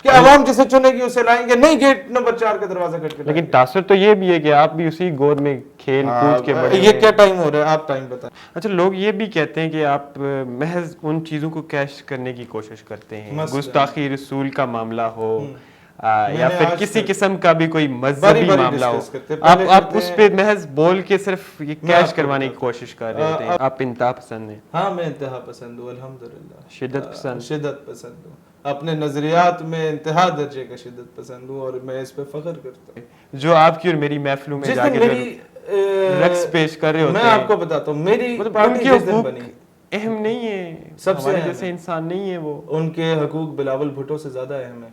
کہ عوام جسے چنے گی اسے لائیں گے, نہیں گیٹ نمبر 4 کا دروازہ کھٹ کے. لیکن تاثر تو یہ بھی ہے کہ آپ بھی اسی گود میں کھیل کود کے بڑے. یہ کیا ٹائم ہو رہا ہے, آپ ٹائم بتائیں. اچھا, لوگ یہ بھی کہتے ہیں کہ آپ محض ان چیزوں کو کیش کرنے کی کوشش کرتے ہیں, گستاخی رسول کا معاملہ ہو یا پھر کسی قسم کا بھی کوئی مذہبی معاملہ ہو, آپ اس پہ محض بول کے صرف یہ کیش کروانے کی کوشش کر رہے ہوتے ہیں. آپ انتہا پسند ہیں. ہاں میں انتہا پسند ہوں الحمدللہ. شدت پسند. شدت پسند ہوں, اپنے نظریات میں انتہا درجے کا شدت پسند ہوں, اور میں اس پہ فخر کرتا ہوں. جو آپ کی اور میری محفلوں میں جا کے رقص پیش کر رہے ہوتے ہیں, میں آپ کو بتاتا ہوں, میری پارٹی جس دن بنی اہم نہیں ہے, سب سے جیسے انسان نہیں ہے وہ. ان کے حقوق بلاول بھٹو سے زیادہ اہم ہے.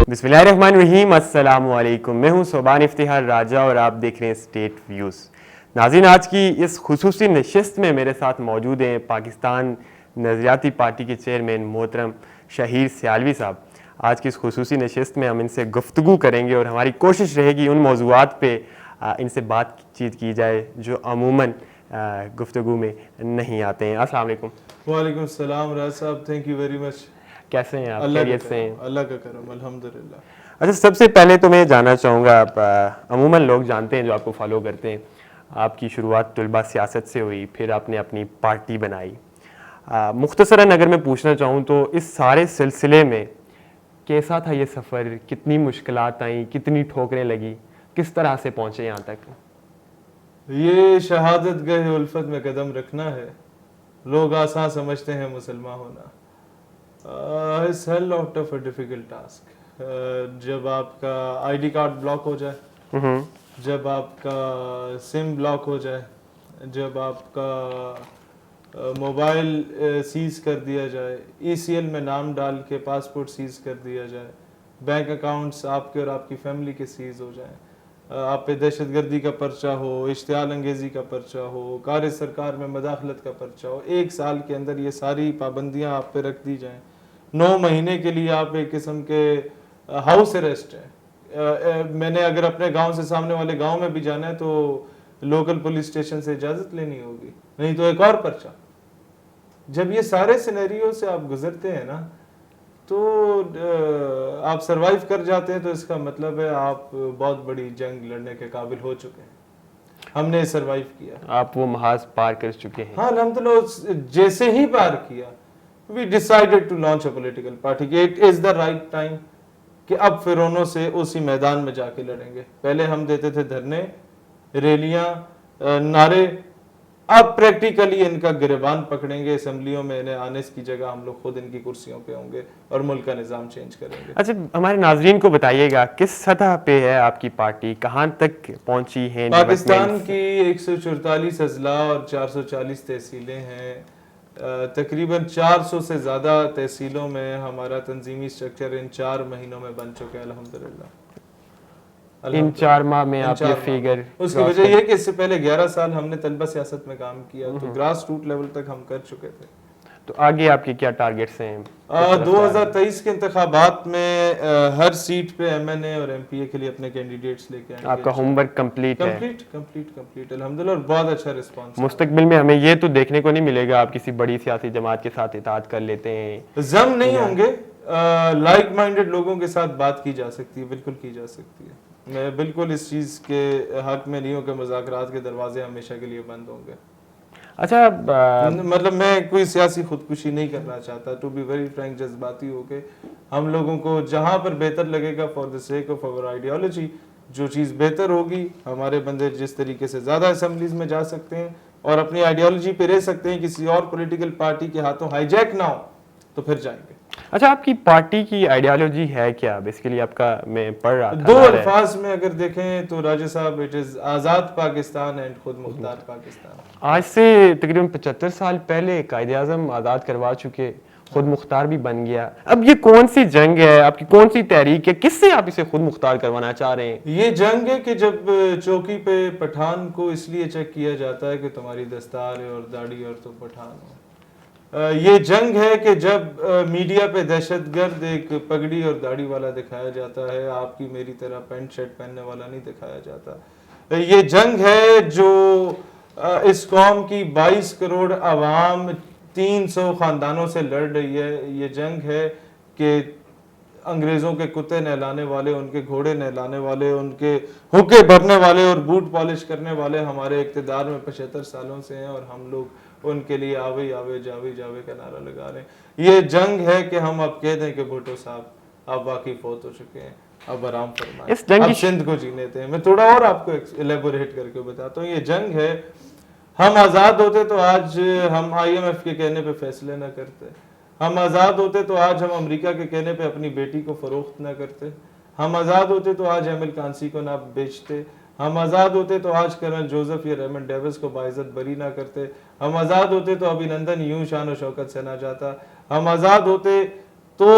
بسم اللہ الرحمن الرحیم. السلام علیکم, میں ہوں صوبان افتخار راجہ اور آپ دیکھ رہے ہیں اسٹیٹ ویوز. ناظرین, آج کی اس خصوصی نشست میں میرے ساتھ موجود ہیں پاکستان نظریاتی پارٹی کے چیئرمین محترم شہیر سیالوی صاحب. آج کی اس خصوصی نشست میں ہم ان سے گفتگو کریں گے اور ہماری کوشش رہے گی ان موضوعات پہ ان سے بات چیت کی جائے جو عموماً گفتگو میں نہیں آتے ہیں. السلام علیکم. وعلیکم السلام راج صاحب, تھینک یو ویری مچ. کیسے ہیں آپ؟ خیریت سے ہیں؟ اللہ کا کرم, الحمدللہ. اچھا, سب سے پہلے تو میں جاننا چاہوں گا, عموماً لوگ جانتے ہیں جو آپ کو فالو کرتے ہیں, آپ کی شروعات طلبہ سیاست سے ہوئی, پھر آپ نے اپنی پارٹی بنائی. مختصراً اگر میں پوچھنا چاہوں تو اس سارے سلسلے میں کیسا تھا یہ سفر, کتنی مشکلات آئیں, کتنی ٹھوکریں لگی, کس طرح سے پہنچے یہاں تک؟ یہ شہادت گاہ الفت میں قدم رکھنا ہے. لوگ آسان سمجھتے ہیں مسلمان ہونا. It's hell lot of a difficult task. جب آپ کا آئی ڈی کارڈ بلاک ہو جائے, جب آپ کا سم بلاک ہو جائے, جب آپ کا موبائل سیز کر دیا جائے, ای سی ایل میں نام ڈال کے پاسپورٹ سیز کر دیا جائے, بینک اکاؤنٹس آپ کے اور آپ کی فیملی کے سیز ہو جائیں, آپ پہ دہشت گردی کا پرچہ ہو, اشتعال انگیزی کا پرچہ ہو, کار سرکار میں مداخلت کا پرچہ ہو, 1 سال کے اندر یہ ساری پابندیاں آپ پہ رکھ دی جائیں, 9 مہینے کے لیے آپ ایک قسم کے ہاؤس اریسٹ ہیں. میں نے اگر اپنے گاؤں سے سامنے والے گاؤں میں بھی جانا ہے تو لوکل پولیس اسٹیشن سے اجازت لینی ہوگی, نہیں تو ایک اور پرچہ. جب یہ سارے سینیریو سے آپ گزرتے ہیں نا, تو آپ سروائیو کر جاتے ہیں, تو اس کا مطلب ہے آپ بہت بڑی جنگ لڑنے کے قابل ہو چکے ہیں. ہم نے سروائیو کیا, آپ وہ محاذ پار کر چکے ہیں. ہاں الحمدللہ. جیسے ہی پار کیا, we decided to launch a political party. It is the right time کہ اب فرعونوں سے اسی میدان میں جا کے لڑیں گے. پہلے ہم دیتے تھے دھرنے, ریلیاں, نعرے, اب پریکٹیکلی ان کا گریبان پکڑیں گے. اسمبلیوں میں انہیں آنے کی جگہ ہم لوگ خود ان کی کرسیوں پہ ہوں گے اور ملک کا نظام چینج کریں گے. اچھا, ہمارے ناظرین کو بتائیے گا کس سطح پہ ہے آپ کی پارٹی, کہاں تک پہنچی ہے؟ پاکستان کی 144 اضلاع اور 440 تحصیلیں ہیں. تقریباً 400 سے زیادہ تحصیلوں میں ہمارا تنظیمی سٹرکچر ان 4 مہینوں میں بن چکے ہیں الحمدللہ. ان 4 ماہ میں آپ یہ فیگر, اس کی وجہ یہ کہ اس سے پہلے 11 سال ہم نے طلبہ سیاست میں کام کیا, تو گراس روٹ لیول تک ہم کر چکے تھے. تو آگے آپ کے کیا ٹارگیٹس ہیں؟ 2023 کے انتخابات میں ہر سیٹ پہ ایم این اے اور ایم پی اے کے لیے اپنے کینڈیڈیٹس لے کے آئیں گے. آپ کا ہوم ورک کمپلیٹ ہے؟ کمپلیٹ الحمدللہ, اور بہت اچھا رسپانس. مستقبل میں ہمیں یہ تو دیکھنے کو نہیں ملے گا آپ کسی بڑی سیاسی جماعت کے ساتھ اتحاد کر لیتے ہیں؟ ضم نہیں ہوں گے, لائک مائنڈڈ لوگوں کے ساتھ بات کی جا سکتی ہے, بالکل کی جا سکتی ہے. میں بالکل اس چیز کے حق میں نہیں ہوں کہ مذاکرات کے دروازے ہمیشہ کے لیے بند ہوں گے. اچھا, مطلب میں کوئی سیاسی خودکشی نہیں کرنا چاہتا. ٹو بی ویری فرینک, جذباتی ہو کے ہم لوگوں کو جہاں پر بہتر لگے گا for the sake of our ideology, جو چیز بہتر ہوگی, ہمارے بندے جس طریقے سے زیادہ اسمبلیز میں جا سکتے ہیں اور اپنی آئیڈیالوجی پہ رہ سکتے ہیں, کسی اور پولیٹیکل پارٹی کے ہاتھوں ہائی جیک نہ ہو, تو پھر جائیں گے. اچھا, آپ کی پارٹی کی آئیڈیالوجی ہے کیا بیسیکلی؟ آپ کا میں پڑھ رہا تھا 2 الفاظ میں اگر دیکھیں تو راجہ صاحب, it is Azad Pakistan and خود مختار پاکستان. آج سے تقریباً 75 سال پہلے قائد اعظم آزاد کروا چکے, خود مختار بھی بن گیا. اب یہ کون سی جنگ ہے, آپ کی کون سی تحریک ہے, کس سے آپ اسے خود مختار کروانا چاہ رہے ہیں؟ یہ جنگ ہے کہ جب چوکی پہ پٹھان کو اس لیے چیک کیا جاتا ہے کہ تمہاری دستار ہے اور داڑھی اور تم پٹھان ہو. یہ جنگ ہے کہ جب میڈیا پہ دہشت گرد ایک پگڑی اور داڑھی والا دکھایا جاتا ہے, آپ کی میری طرح پینٹ شرٹ پہننے والا نہیں دکھایا جاتا. یہ جنگ ہے جو اس قوم کی 22 کروڑ عوام 300 خاندانوں سے لڑ رہی ہے. یہ جنگ ہے کہ انگریزوں کے کتے نہلانے والے, ان کے گھوڑے نہلانے والے, ان کے حقے بھرنے والے اور بوٹ پالش کرنے والے ہمارے اقتدار میں 75 سالوں سے ہیں, اور ہم لوگ ان کے لیے آوے آوے جاوے جاوے کا نعرہ لگا رہے ہیں. یہ جنگ ہے کہ ہم اب کہہ دیں کہ بھٹو صاحب اب واقعی فوت ہو چکے ہیں, اب آرام فرمائیں, اب سندھ کو جینے تھے. میں تھوڑا اور آپ کو ایلیبوریٹ کر کے بتاتا ہوں. یہ جنگ ہے, ہم آزاد ہوتے تو آج ہم IMF کے کہنے پہ فیصلے نہ کرتے, ہم آزاد ہوتے تو آج ہم امریکہ کے کہنے پہ اپنی بیٹی کو فروخت نہ کرتے, ہم آزاد ہوتے تو آج ایمل کانسی کو نہ بیچتے, ہم آزاد ہوتے تو آج کرنل جوزف یا ریمنڈ ڈیوس کو باعزت بری نہ کرتے, ہم آزاد ہوتے تو ابھینندن یوں شان و شوکت سے نہ جاتا, ہم آزاد ہوتے تو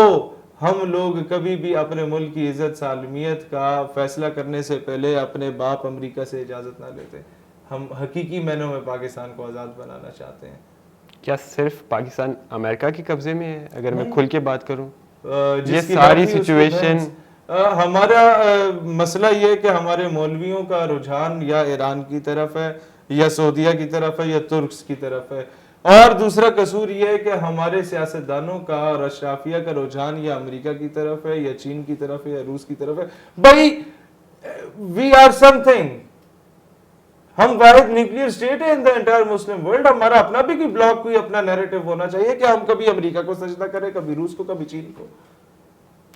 ہم لوگ کبھی بھی اپنے ملک کی عزت سالمیت کا فیصلہ کرنے سے پہلے اپنے باپ امریکہ سے اجازت نہ لیتے. ہم حقیقی معنوں میں پاکستان کو آزاد بنانا چاہتے ہیں. کیا صرف پاکستان امریکہ کے قبضے میں ہے؟ اگر میں کھل کے بات کروں, یہ ساری سچویشن, ہمارا مسئلہ یہ کہ ہمارے مولویوں کا رجحان یا ایران کی طرف ہے, یا سعودیہ کی طرف ہے, یا ترکس کی طرف ہے, اور دوسرا قصور یہ ہے کہ ہمارے سیاستدانوں کا اور اشرافیہ کا رجحان یا امریکہ کی طرف ہے, یا چین کی طرف ہے, یا روس کی طرف ہے. بھائی وی آر سم تھنگ, ہم واحد نیوکلیئر اسٹیٹ ہے ان دا انٹائر مسلم ورلڈ. ہمارا اپنا بھی کوئی بلاک, کوئی اپنا نیریٹو ہونا چاہیے کہ ہم کبھی امریکہ کو سجدہ کریں, کبھی روس کو, کبھی چین کو,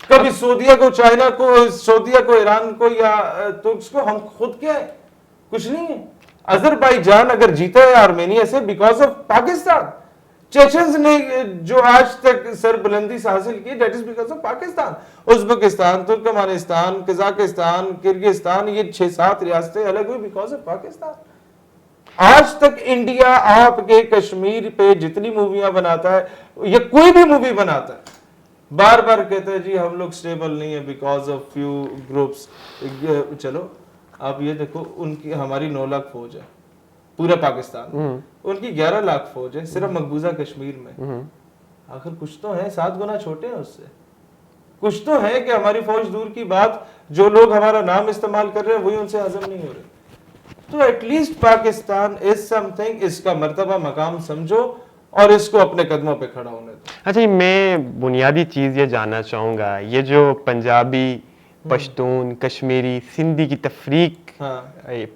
کبھی سعودیہ کو, چائنا کو, سعودیہ کو, ایران کو, یا ترکس کو. ہم خود کیا ہے؟ کچھ نہیں ہے. آذربائیجان اگر جیتا ہے آرمینیا سے بیکاز آف پاکستان. چیچنز نے جو آج تک سر بلندی حاصل کی, that is because of Pakistan. Uzbekistan, Turkmenistan, Kazakhstan, Kyrgyzstan, یہ 6-7 ریاستیں الگ ہوئی بیکاز آف پاکستان. آج تک انڈیا آپ کے کشمیر پہ جتنی موویاں بناتا ہے, یا کوئی بھی مووی بناتا ہے, بار بار کہتے ہیں جی ہم لوگ سٹیبل نہیں ہیں بیکاز آف فیو گروپس. چلو آپ یہ دیکھو, ان کی ہماری 9 لاکھ فوج ہے پورے پاکستان میں, ان کی 11 لاکھ فوج ہے صرف مقبوضہ کشمیر میں. آخر کچھ تو ہے, 7 گنا چھوٹے ہیں اس سے. کچھ تو ہے کہ ہماری فوج دور کی بات, جو لوگ ہمارا نام استعمال کر رہے ہیں وہی ان سے ہضم نہیں ہو رہے. تو at least Pakistan is something, اس کا مرتبہ مقام سمجھو اور اس کو اپنے قدموں پہ کھڑا ہونے دو. اچھا میں بنیادی چیز یہ جاننا چاہوں گا, یہ جو پنجابی, پشتون, کشمیری, سندھی کی تفریق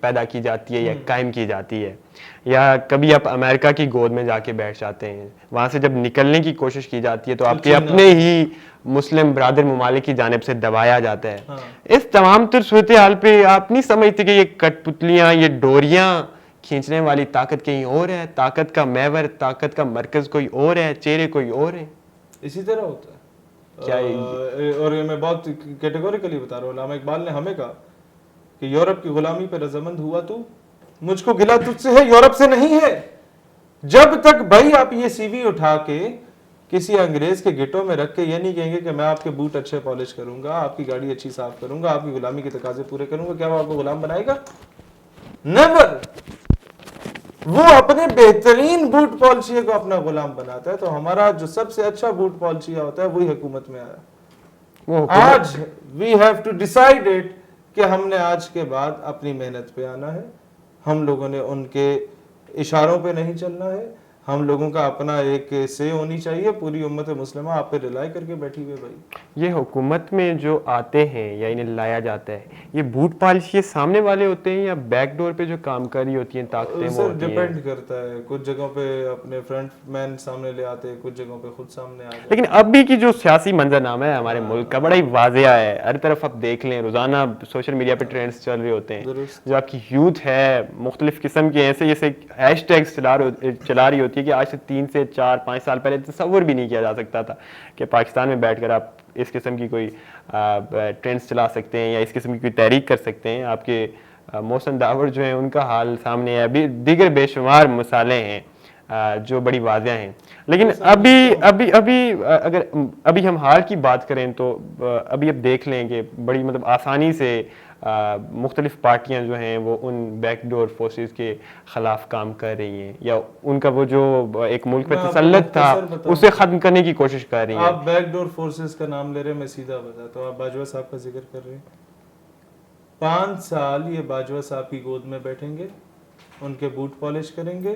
پیدا کی جاتی ہے یا قائم کی جاتی ہے, یا کبھی آپ امریکہ کی گود میں جا کے بیٹھ جاتے ہیں, وہاں سے جب نکلنے کی کوشش کی جاتی ہے تو آپ کے اپنے ہی مسلم برادر ممالک کی جانب سے دبایا جاتا ہے. اس تمام تر صورتحال پہ آپ نہیں سمجھتے کہ یہ کٹ پتلیاں, یہ ڈوریاں کھینچنے والی طاقت کہیں اور ہے, طاقت کا محور, طاقت کا مرکز کوئی اور ہے, چہرے کوئی اور ہیں؟ اسی طرح ہوتا ہے. اور میں بہت کیٹیگوریکلی بتا رہا ہوں, علامہ اقبال نے ہمیں کہا کہ یورپ کی غلامی پہ رضامند ہوا تو مجھ کو گلا تجھ سے ہے, یورپ سے نہیں ہے. جب تک بھائی آپ یہ سی وی اٹھا کے کسی انگریز کے گٹوں میں رکھ کے یہ نہیں کہیں گے کہ میں آپ کے بوٹ اچھے پالش کروں گا, آپ کی گاڑی اچھی صاف کروں گا, آپ کی غلامی کے تقاضے پورے کروں گا, کیا وہ آپ کو غلام بنائے گا؟ نیور. وہ اپنے بہترین بوٹ پالشیے کو اپنا غلام بناتا ہے. تو ہمارا جو سب سے اچھا بوٹ پالشیا ہوتا ہے وہی حکومت میں آیا. آج we have to decide it کہ ہم نے آج کے بعد اپنی محنت پہ آنا ہے. ہم لوگوں نے ان کے اشاروں پہ نہیں چلنا ہے. ہم لوگوں کا اپنا ایک سے ہونی چاہیے. پوری امت مسلمہ آپ پہ ریلائی کر کے بیٹھی ہوئے. بھائی یہ حکومت میں جو آتے ہیں یا انہیں لایا جاتا ہے, یہ بوٹ پالش یہ سامنے والے ہوتے ہیں یا بیک ڈور پہ جو کام کر رہی ہوتی ہیں طاقتیں وہ ہوتی ہیں؟ ڈیپینڈ کرتا ہے. کچھ جگہوں پہ اپنے فرنٹ مین سامنے لے آتے ہیں, کچھ جگہوں پہ خود سامنے آ جاتے. لیکن اب بھی کی جو سیاسی منظرنامہ ہے ہمارے ملک کا بڑا ہی واضح ہے. ہر طرف آپ دیکھ لیں, روزانہ سوشل میڈیا پہ ٹرینڈز چل رہے ہوتے ہیں. جو آپ کی یوتھ ہے مختلف قسم کے ایسے جیسے ہیش ٹیگز چلا رہی ہوتی ہے کہ آج سے 3 سے 4 5 سال پہلے تصور بھی نہیں کیا جا سکتا تھا کہ پاکستان میں بیٹھ کر آپ اس قسم کی کوئی ٹرینڈز چلا سکتے ہیں یا اس قسم کی کوئی تحریک کر سکتے ہیں. آپ کے محسن داور جو ہیں ان کا حال سامنے ہے, ابھی دیگر بے شمار مثالیں ہیں جو بڑی واضح ہیں. لیکن ابھی ہم حال کی بات کریں تو ابھی اب دیکھ لیں کہ بڑی مطلب آسانی سے مختلف پارٹیاں جو ہیں وہ ان بیک ڈور فورسز کے خلاف کام کر رہی ہیں, یا ان کا وہ جو ایک ملک پہ تسلط تھا اسے ختم کرنے کی کوشش کر رہی ہیں. آپ بیک ڈور فورسز کا نام لے رہے ہیں, میں سیدھا بتاتا ہوں. آپ باجوہ صاحب کا ذکر کر رہے ہیں. 5 سال یہ باجوہ صاحب کی گود میں بیٹھیں گے, ان کے بوٹ پالش کریں گے,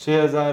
6,000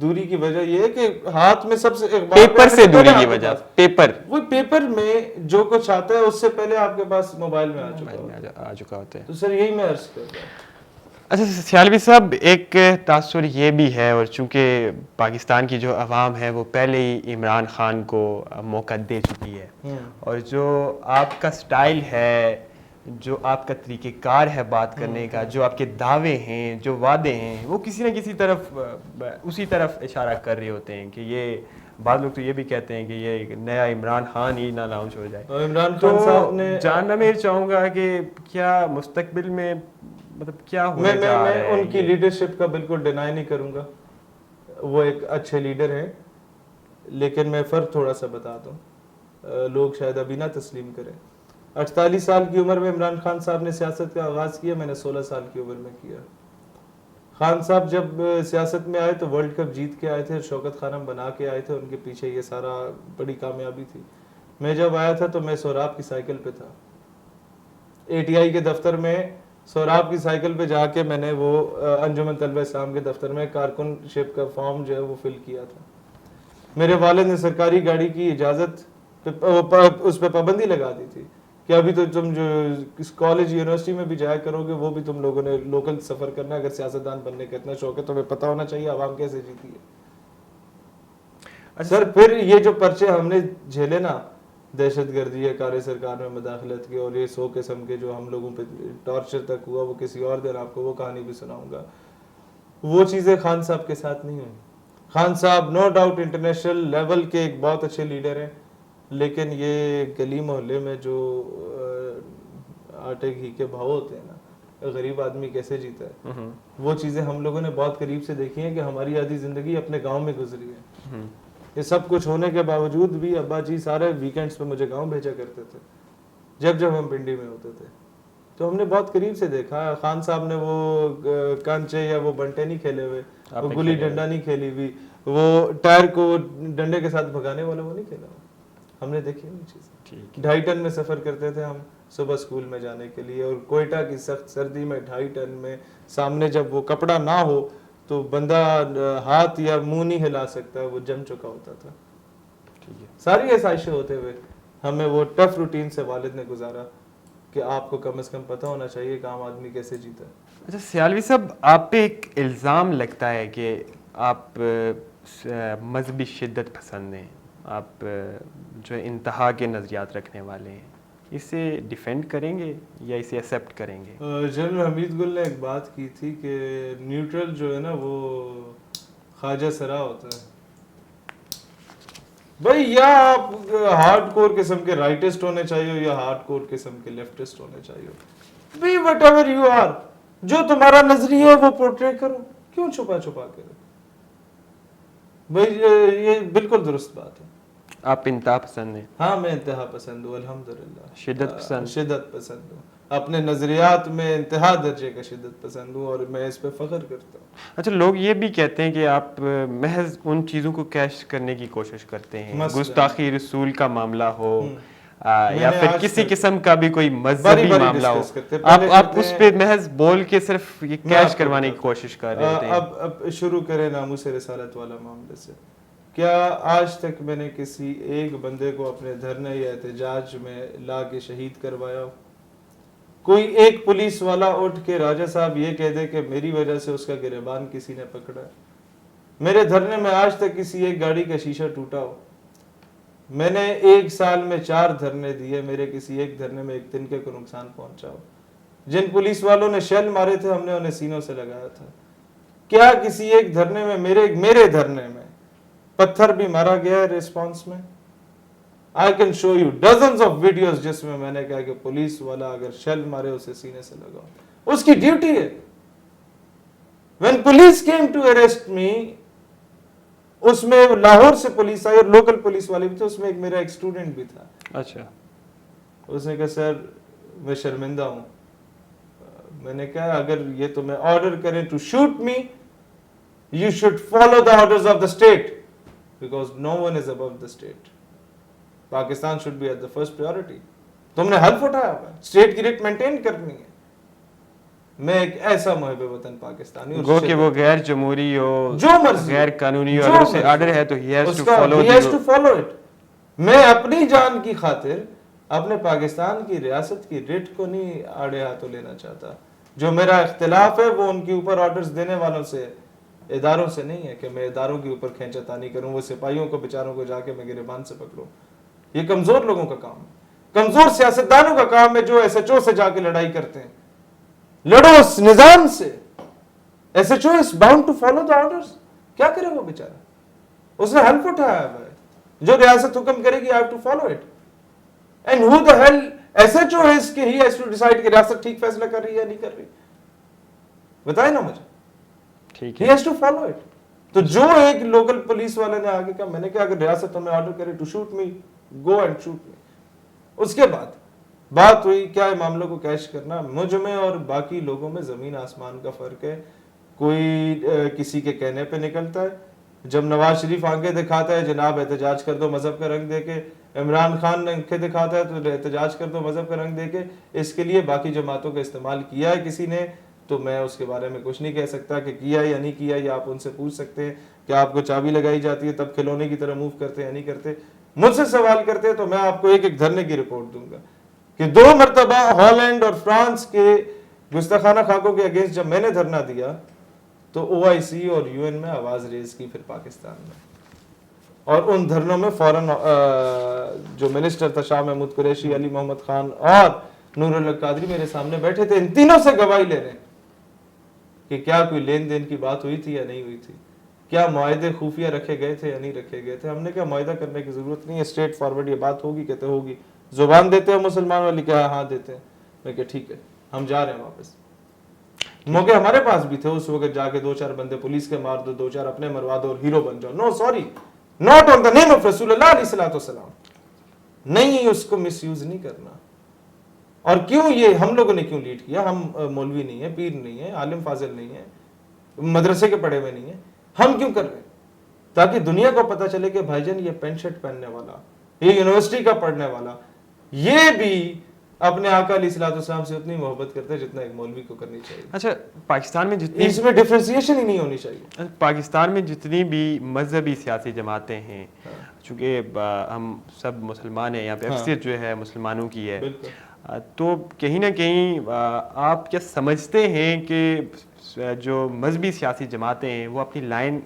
دوری کی وجہ یہ ہے کہ ہاتھ میں سب سے پیپر سے دوری کی وجہ پیپر وہ پیپر میں جو کچھ آتا ہے اس سے پہلے آپ کے پاس موبائل میں آ چکا ہوتا ہے. تو سر یہی میں عرض کر رہا ہوں. اچھا سیالوی صاحب ایک تاثر یہ بھی ہے اور چونکہ پاکستان کی جو عوام ہے وہ پہلے ہی عمران خان کو موقع دے چکی ہے اور جو آپ کا سٹائل ہے جو آپ کا طریقہ کار ہے بات کرنے کا جو آپ کے دعوے ہیں جو وعدے ہیں وہ کسی نہ کسی طرف اسی طرف اشارہ کر رہے ہوتے ہیں کہ یہ بعض لوگ تو یہ بھی کہتے ہیں کہ یہ ایک نیا عمران خان ہی نہ لانچ ہو جائے. عمران خان صاحب نے جاننا میں چاہوں گا کہ کیا مستقبل میں مطلب کیا ہونے جا رہا ہے. میں ان کی لیڈرشپ کا بالکل ڈینائی نہیں کروں گا, وہ ایک اچھے لیڈر ہیں, لیکن میں فرق تھوڑا سا بتا دوں, لوگ شاید ابھی نہ تسلیم کریں. 48 سال کی عمر میں عمران خان صاحب نے سیاست کا آغاز کیا, میں نے 16 سال کی عمر میں کیا. خان صاحب جب سیاست میں آئے تو ورلڈ کپ جیت کے آئے تھے, شوکت خانم بنا کے آئے تھے, ان کے پیچھے یہ سارا بڑی کامیابی تھی. میں جب آیا تھا تو میں سوراب کی سائیکل پہ تھا, ATI کے دفتر میں سوراب کی سائیکل پہ جا کے میں نے وہ انجمن طلبہ اسلام کے دفتر میں کارکن شپ کا فارم جو ہے وہ فل کیا تھا. میرے والد نے سرکاری گاڑی کی اجازت اس پہ پابندی لگا دی تھی کہ ابھی تو تم جو کالج یونیورسٹی میں بھی جایا کرو گے وہ بھی تم لوگوں نے لوکل سفر کرنا ہے, اگر سیاستدان بننے کا اتنا شوق ہے تمہیں پتہ ہونا چاہیے عوام کیسے جیتی ہے. سر پھر یہ جو پرچے ہم نے جھیلے نا, دہشت گردی ہے, کار سرکار میں مداخلت کی, اور یہ 100 قسم کے جو ہم لوگوں پہ ٹارچر تک ہوا, وہ کسی اور دن آپ کو وہ کہانی بھی سناؤں گا. وہ چیزیں خان صاحب کے ساتھ نہیں ہوئی. خان صاحب نو ڈاؤٹ انٹرنیشنل لیول کے ایک بہت اچھے لیڈر ہیں, لیکن یہ گلی محلے میں جو آٹے گھی کے بھاؤ ہوتے ہیں نا, غریب آدمی کیسے جیتا ہے, وہ چیزیں ہم لوگوں نے بہت قریب سے دیکھی ہیں کہ ہماری آدھی زندگی اپنے گاؤں میں گزری ہے. یہ سب کچھ ہونے کے باوجود بھی ابا جی سارے ویکینڈز پہ مجھے گاؤں بھیجا کرتے تھے جب ہم پنڈی میں ہوتے تھے. تو ہم نے بہت قریب سے دیکھا. خان صاحب نے وہ کنچے یا وہ بنٹے نہیں کھیلے ہوئے, وہ گلی ڈنڈا نہیں کھیلی ہوئی, وہ ٹائر کو ڈنڈے کے ساتھ بھگانے والا وہ نہیں کھیلا ہوا, ہم نے دیکھی وہ چیزیں. 2.5 ٹن میں سفر کرتے تھے ہم صبح اسکول میں جانے کے لیے, اور کوئٹہ کی سخت سردی میں 2.5 ٹن میں سامنے جب وہ کپڑا نہ ہو تو بندہ ہاتھ یا منہ نہیں ہلا سکتا, وہ جم چکا ہوتا تھا. ساری آسائشیں ہوتے ہوئے ہمیں وہ ٹف روٹین سے والد نے گزارا کہ آپ کو کم از کم پتہ ہونا چاہیے کہ عام آدمی کیسے جیتا ہے. اچھا سیالوی صاحب, آپ پہ ایک الزام لگتا ہے کہ آپ مذہبی شدت پسند ہیں, آپ جو انتہا کے نظریات رکھنے والے ہیں, اسے ڈیفینڈ کریں گے یا اسے ایکسیپٹ کریں گے؟ جنرل حمید گل نے ایک بات کی تھی کہ نیوٹرل جو ہے نا وہ خواجہ سرا ہوتا ہے. بھائی یا آپ ہارڈ کور قسم کے رائٹسٹ ہونے چاہیے یا ہارڈ کور قسم کے لیفٹسٹ ہونے چاہیے. Be whatever you are, جو تمہارا نظریہ ہے وہ پورٹری کرو, کیوں چھپا کے رکھو. بھائی یہ بالکل درست بات ہے. آپ انتہا پسند ہیں؟ ہاں میں انتہا پسند ہوں الحمدللہ. شدت پسند ہوں, اپنے نظریات میں انتہا درجے کا شدت پسند ہوں, اور میں اس پہ فخر کرتا ہوں. اچھا لوگ یہ بھی کہتے ہیں کہ آپ محض ان چیزوں کو کیش کرنے کی کوشش کرتے ہیں, گستاخی رسول کا معاملہ ہو یا پھر کسی قسم کا بھی کوئی مذہبی معاملہ ہو, آپ اس پہ محض بول کے صرف یہ کیش کروانے کی کوشش کر رہے ہوتے ہیں. اب شروع کریں ناموس رسالت والا معاملے سے. کیا آج تک میں نے کسی ایک بندے کو اپنے دھرنے یا احتجاج میں لا کے شہید کروایا؟ کوئی ایک پولیس والا اٹھ کے راجہ صاحب یہ کہہ دے کہ میری وجہ سے اس کا گریبان کسی نے پکڑا ہے؟ میرے دھرنے میں آج تک کسی ایک گاڑی کا شیشہ ٹوٹا ہو؟ میں نے 1 سال میں 4 دھرنے دیے, میرے کسی ایک دھرنے میں ایک تنکے کو نقصان پہنچا ہو؟ جن پولیس والوں نے شیل مارے تھے ہم نے انہیں سینوں سے لگایا تھا. کیا کسی ایک دھرنے میں میرے دھرنے میں پتھر بھی مارا گیا ہے ریسپانس میں؟ I can show you dozens of videos جس میں میں نے کہا کہ پولیس والا اگر شیل مارے اسے سینے سے لگاؤ, اس کی ڈیوٹی ہے. When police came to arrest me, اس میں لاہور سے پولیس آئی اور لوکل پولیس والے بھی تھے, اس میں ایک میرا ایک اسٹوڈنٹ بھی تھا. اچھا, اس نے کہا سر میں شرمندہ ہوں. میں نے کہا اگر یہ تمہیں آرڈر کریں to shoot me, you should follow the orders of the state because no one is above the state. Pakistan should be at the first priority. تم نے حلف اٹھایا ہوا ہے, اسٹیٹ کی ریٹ مینٹین کرنی ہے. میں ایک ایسا محب وطن پاکستانی گو کہ وہ غیر جمہوری ہو, جو مرضی غیر قانونی ہو, اگر اسے آرڈر ہے تو he has to follow it. میں اپنی جان کی خاطر اپنے پاکستان کی ریاست کی ریٹ کو نہیں آڑے ہاتھوں لینا چاہتا. جو میرا اختلاف ہے وہ ان کے اوپر آرڈرز دینے والوں سے, اداروں سے نہیں ہے کہ میں اداروں کے اوپر کھینچا تانی کروں, وہ سپاہیوں کو بیچاروں کو جا کے میں گریبان سے پکڑوں. یہ کمزور لوگوں کا کام ہے, کمزور سیاستدانوں کا کام ہے جو ایس ایچ او سے جا کے لڑائی کرتے ہیں. لڑو اس نظام سے. S H O is bound to follow the orders. کیا کرے وہ بیچارہ, اس نے حلف اٹھایا ہوا ہے, جو ریاست حکم کرے گی I have to follow it. And who the hell SHO is کہ he has to decide کہ ریاست ٹھیک فیصلہ کر رہی ہے یا نہیں کر رہی, بتائے نا مجھے. ٹھیک he has to follow it. تو جو ایک لوکل پولیس والے نے آگے کہا, میں نے کہا اگر ریاست ہمیں آرڈر کرے to shoot me, go and shoot me. اس کے بعد بات ہوئی کیا ہے معاملوں کو کیش کرنا. مجھ میں اور باقی لوگوں میں زمین آسمان کا فرق ہے. کوئی کسی کے کہنے پہ نکلتا ہے. جب نواز شریف آنکھیں دکھاتا ہے جناب احتجاج کر دو مذہب کا رنگ دے کے, عمران خان آنکھیں دکھاتا ہے تو احتجاج کر دو مذہب کا رنگ دے کے, اس کے لیے باقی جماعتوں کا استعمال کیا ہے کسی نے تو میں اس کے بارے میں کچھ نہیں کہہ سکتا کہ کیا یا نہیں کیا. یا آپ ان سے پوچھ سکتے ہیں کہ آپ کو چابی لگائی جاتی ہے تب کھلونے کی طرح موو کرتے ہیں یا نہیں کرتے. مجھ سے سوال کرتے ہیں تو میں آپ کو ایک ایک دھرنے کی رپورٹ دوں گا کہ 2 مرتبہ ہالینڈ اور فرانس کے گستاخانہ خاکوں کے اگینسٹ جب میں نے دھرنا دیا تو OIC اور UN میں آواز ریز کی پھر پاکستان میں, اور ان دھرنوں میں فوراً جو منسٹر تھا شاہ محمود قریشی, علی محمد خان اور نور الحق قادری میرے سامنے بیٹھے تھے. ان تینوں سے گواہی لے رہے ہیں کہ کیا کوئی لین دین کی بات ہوئی تھی یا نہیں ہوئی تھی, کیا معاہدے خفیہ رکھے گئے تھے یا نہیں رکھے گئے تھے. ہم نے کہا معاہدہ کرنے کی ضرورت نہیں ہے, اسٹریٹ فارورڈ یہ بات ہوگی کہتے ہوگی. زبان دیتے ہیں مسلمان والی, کہا ہاں دیتے ہیں. میں کہ ٹھیک ہے ہم جا رہے ہیں واپس. موقع ہمارے پاس بھی تھے اس وقت, جا کے 2-4 بندے پولیس کے مار دو, 2-4 اپنے مروا دو اور ہیرو بن جاؤ. No sorry, not on the name of رسول اللہ علیہ الصلوۃ والسلام. نہیں, اس کو مس یوز نہیں کرنا. اور کیوں یہ ہم لوگوں نے کیوں لیڈ کیا؟ ہم مولوی نہیں ہیں, پیر نہیں ہیں, عالم فاضل نہیں ہیں, مدرسے کے پڑھے ہوئے نہیں ہیں. ہم کیوں کر رہے ہیں؟ تاکہ دنیا کو پتا چلے کہ بھائی جان یہ پینٹ شرٹ پہننے والا, یہ یونیورسٹی کا پڑھنے والا, یہ بھی اپنے آقا علیہ الصلوۃ والسلام سے اتنی محبت کرتے ہیں جتنا ایک مولوی کو کرنی چاہیے. اچھا, پاکستان میں جتنی اس میں ڈفرینسیشن ہی نہیں ہونی چاہیے. پاکستان میں جتنی بھی مذہبی سیاسی جماعتیں ہیں, چونکہ ہم سب مسلمان ہیں, یہاں پہ اکثریت جو ہے مسلمانوں کی ہے, تو کہیں نہ کہیں آپ کیا سمجھتے ہیں کہ جو مذہبی سیاسی جماعتیں ہیں وہ اپنی لائن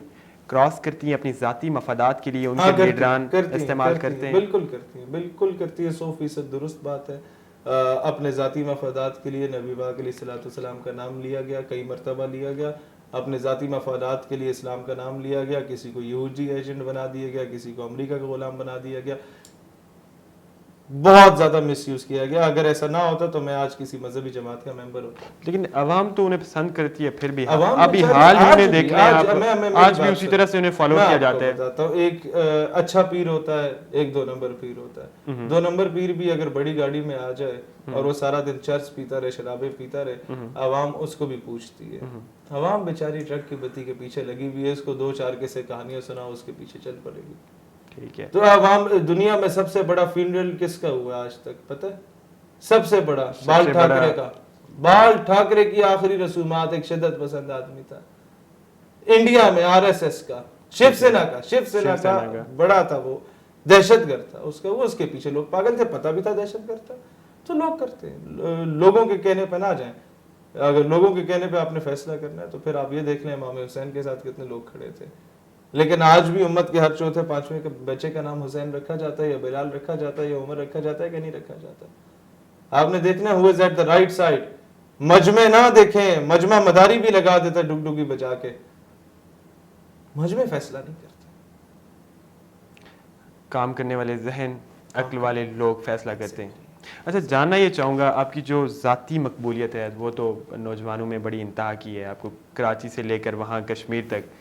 کراس کرتی ہیں اپنی ذاتی مفادات کے لیے, ان کے لیڈران استعمال کرتے ہیں؟ بالکل کرتی ہیں, بالکل کرتی ہے, 100% درست بات ہے. اپنے ذاتی مفادات کے لیے نبی پاک علیہ الصلوۃ والسلام کا نام لیا گیا, کئی مرتبہ لیا گیا. اپنے ذاتی مفادات کے لیے اسلام کا نام لیا گیا, کسی کو یہودی ایجنٹ بنا دیا گیا, کسی کو امریکہ کا غلام بنا دیا گیا, بہت زیادہ مس یوز کیا گیا. اگر ایسا نہ ہوتا تو میں آج کسی مذہبی جماعت کا ممبر ہوتا. لیکن عوام تو انہیں پسند کرتی ہے, پھر بھی ابھی حال ہی میں دیکھ لیں آپ, آج بھی اسی طرح سے انہیں فالو کیا جاتا ہے. ایک اچھا پیر ہوتا ہے, ایک 2 نمبر پیر ہوتا ہے. 2 نمبر پیر بھی اگر بڑی گاڑی میں آ جائے اور وہ سارا دن چرس پیتا رہے, شرابیں پیتا رہے, عوام اس کو بھی پوچھتی ہے. عوام بیچاری ٹرک کی بتی کے پیچھے لگی ہوئی ہے, اس کو 2-4 قصے کہانیاں سنا, اس کے پیچھے چل پڑے گی. ٹھیک ہے. تو عوام, دنیا میں سب سے بڑا فینرل کس کا ہوا آج تک پتہ ہے؟ سب سے بڑا بال ٹھاکرے کا. بال ٹھاکرے کی آخری رسومات, ایک شدت پسند آدمی تھا انڈیا میں, RSS کا, شیو سینا کا بڑا تھا, وہ دہشت گرد تھا. اس کے پیچھے لوگ پاگل تھے, پتہ بھی تھا دہشت گرد تھا, تو لوگ کرتے ہیں. لوگوں کے کہنے پہ نہ جائیں. اگر لوگوں کے کہنے پہ آپ نے فیصلہ کرنا ہے تو پھر آپ یہ دیکھ لیں امام حسین کے ساتھ کتنے لوگ کھڑے تھے. لیکن آج بھی امت کے ہر چوتھے پانچویں کے بچے کا نام حسین رکھا جاتا ہے, یا بلال رکھا جاتا ہے, یا عمر رکھا جاتا ہے کہ نہیں رکھا جاتا. آپ نے دیکھنا who is at the right side. مجمع نہ دیکھیں, مجمع مداری بھی لگا دیتا ہے ڈگڈگی بجا کے, مجمع فیصلہ نہیں کرتے. کام کرنے والے ذہن, عقل والے لوگ فیصلہ کرتے ہیں. اچھا, جاننا یہ چاہوں گا آپ کی جو ذاتی مقبولیت ہے وہ تو نوجوانوں میں بڑی انتہا کی ہے, آپ کو کراچی سے لے کر وہاں کشمیر تک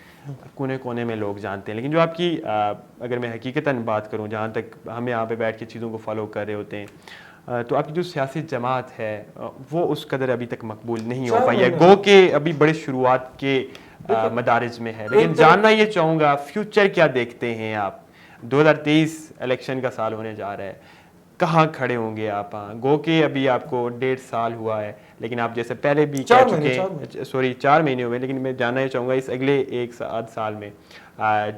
کونے کونے میں لوگ جانتے ہیں. لیکن جو آپ کی, اگر میں حقیقتاً بات کروں, جہاں تک ہم یہاں پہ بیٹھ کے چیزوں کو فالو کر رہے ہوتے ہیں, تو آپ کی جو سیاسی جماعت ہے وہ اس قدر ابھی تک مقبول نہیں ہو پائی ہے, گو کہ ابھی بڑے شروعات کے مدارج میں ہے. لیکن جاننا یہ چاہوں گا فیوچر کیا دیکھتے ہیں آپ؟ 2023 الیکشن کا سال ہونے جا رہا ہے, کہاں کھڑے ہوں گے آپ؟ گو کہ ابھی آپ کو 1.5 سال ہوا ہے، لیکن آپ جیسے پہلے بھی کہہ چکے ہیں، سوری 4 مہینے ہوئے، لیکن میں جاننا یہ چاہوں گا اس اگلے 1 سال میں